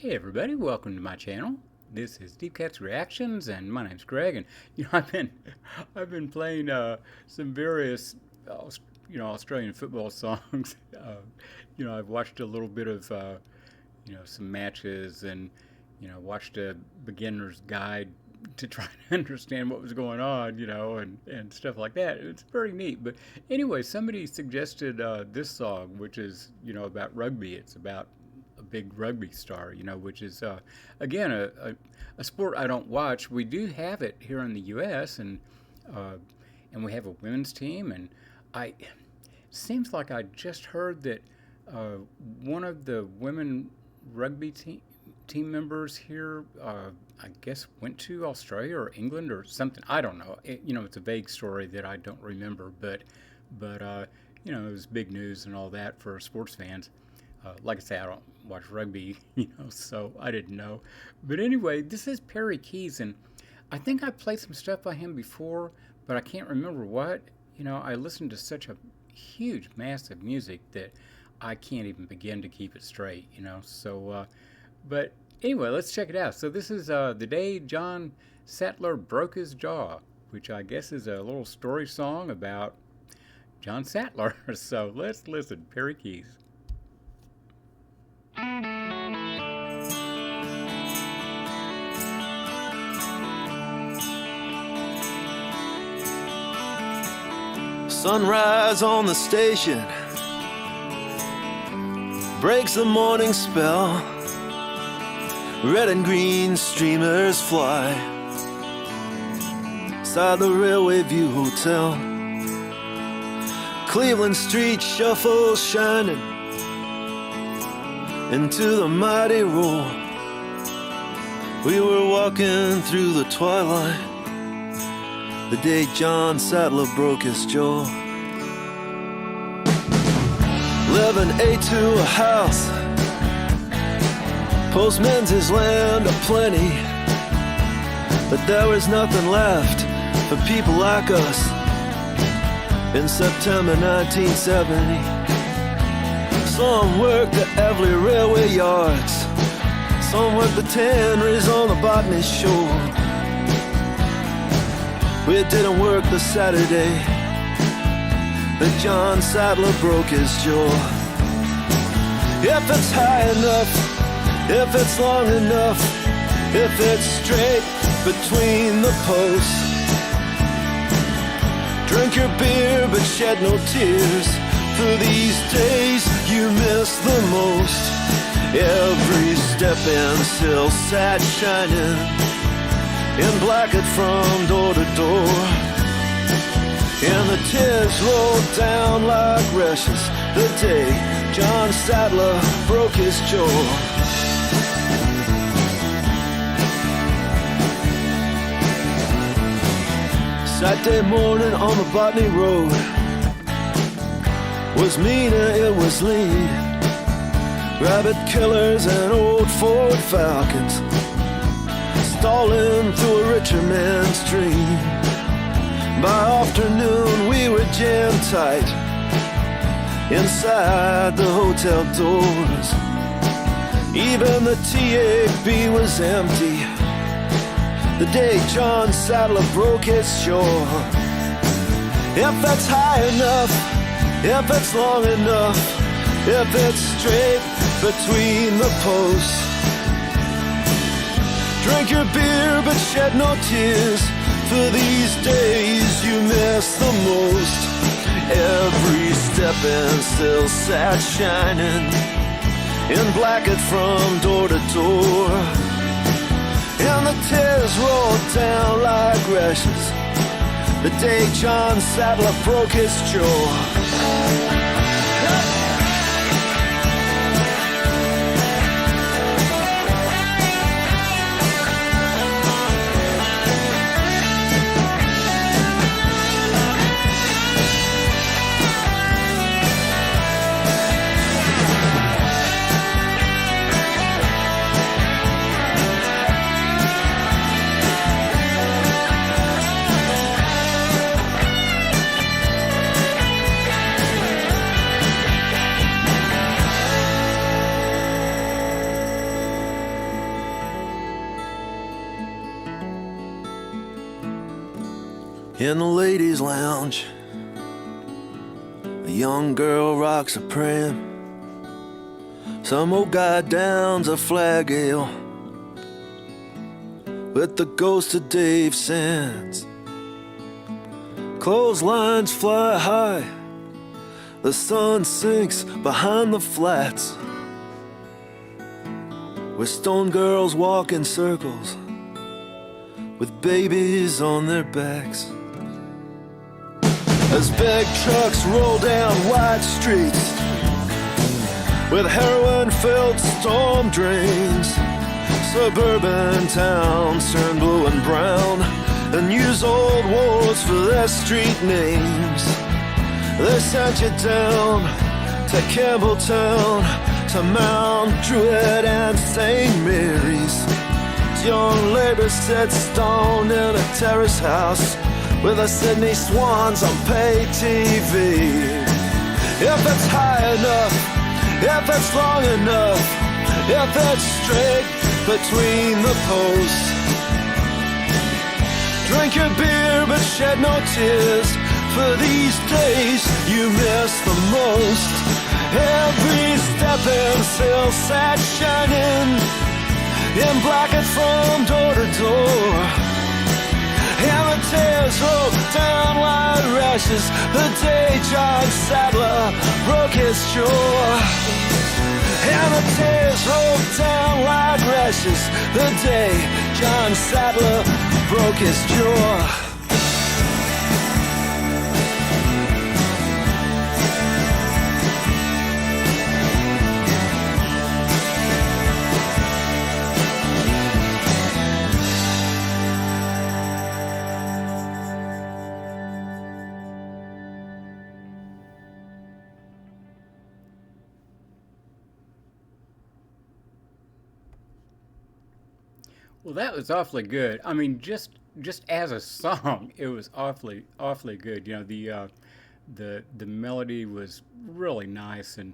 Hey everybody, welcome to my channel. This is Deep Cat's Reactions, and my name's Greg. And I've been playing some various Australian football songs. I've watched a little bit of some matches, and watched a beginner's guide to try to understand what was going on, and stuff like that. It's very neat. But anyway, somebody suggested this song, which is about rugby. It's about a big rugby star, which is again a sport I don't watch. We do have it here in the U.S. and we have a women's team, and I seems like I just heard that one of the women rugby team members here, I guess, went to Australia or England or something. I don't know. It's a vague story that I don't remember, but it was big news and all that for sports fans. Like I say, I don't watch rugby, so I didn't know. But anyway, this is Perry Keys, and I think I played some stuff by him before, but I can't remember what. I listened to such a huge, massive music that I can't even begin to keep it straight, So, but anyway, let's check it out. So this is The Day John Sattler Broke His Jaw, which I guess is a little story song about John Sattler. So let's listen. Perry Keys. Sunrise on the station breaks the morning spell. Red and green streamers fly beside the Railway View Hotel. Cleveland Street shuffles shining into the mighty roar. We were walking through the twilight the day John Sattler broke his jaw. 11A to a house, postman's his land aplenty, but there was nothing left for people like us in September 1970. Some worked the Everly railway yards, some worked the tanneries on the Botany shore. We didn't work the Saturday that John Sattler broke his jaw. If it's high enough, if it's long enough, if it's straight between the posts, drink your beer but shed no tears, for these days you miss the most. Every stepping still sat shining in blanket from door to door, and the tears rolled down like rushes the day John Sattler broke his jaw. Saturday morning on the Botany Road was meaner, it was lean. Rabbit killers and old Ford Falcons stalling through a richer man's dream. By afternoon we were jam-tight inside the hotel doors. Even the TAB was empty the day John Sattler broke his jaw. If that's high enough, if it's long enough, if it's straight between the posts, drink your beer but shed no tears, for these days you miss the most. Every stepping still sat shining in blanket from door to door, and the tears rolled down like rushes the day John Sattler broke his jaw. in the ladies' lounge. A young girl rocks a pram. Some old guy downs a flag ale with the ghost of Dave Sands. Clotheslines fly high, the sun sinks behind the flats, where stone girls walk in circles with babies on their backs. As big trucks roll down wide streets with heroin-filled storm drains, suburban towns turn blue and brown and use old wars for their street names. They sent you down to Campbelltown, to Mount Druid and St. Mary's. Young labor sits stoned in a terrace house with the Sydney Swans on pay TV. If it's high enough, if it's long enough, if it's straight between the posts, drink your beer but shed no tears, for these days you miss the most. Every stepping still sat shining in blacket from door to door, and the tears rolled down like rashes the day John Sattler broke his jaw. And the tears rolled down like rashes the day John Sattler broke his jaw. Well, that was awfully good. I mean, just as a song, it was awfully good. You know, the melody was really nice, and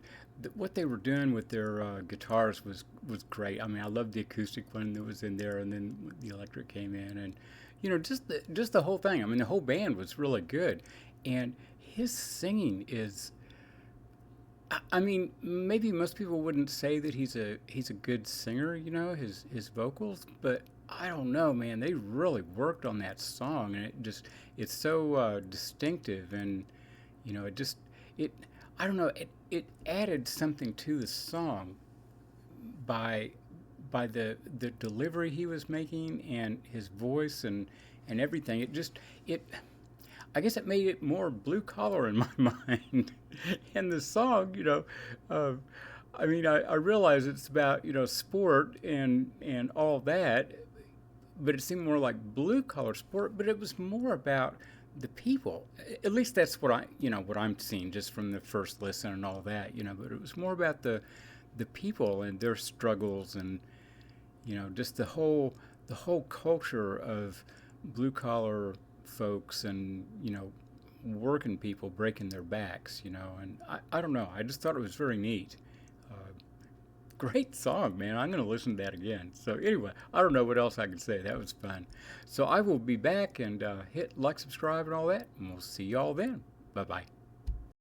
what they were doing with their guitars was great. I mean, I loved the acoustic one that was in there, and then the electric came in, and you know, just the whole thing. I mean, the whole band was really good, and his singing is. I mean, maybe most people wouldn't say that he's a good singer, you know, his vocals, but I don't know, man. They really worked on that song, and it's so distinctive, and you know, it I don't know, it added something to the song by the delivery he was making and his voice and everything. It I guess it made it more blue collar in my mind. And the song, you know, uh, I mean, I realize it's about, you know, sport and all that, but it seemed more like blue collar sport. But it was more about the people. At least that's what what I'm seeing just from the first listen and all that, you know. But it was more about the people and their struggles and you know just the whole culture of blue collar folks and working people breaking their backs, and I don't know, I just thought it was very neat. uh, Great song, man. I'm going to listen to that again. So anyway, I don't know what else I can say. That was fun. So I will be back and hit like, subscribe, and all that, and we'll see y'all then. Bye bye.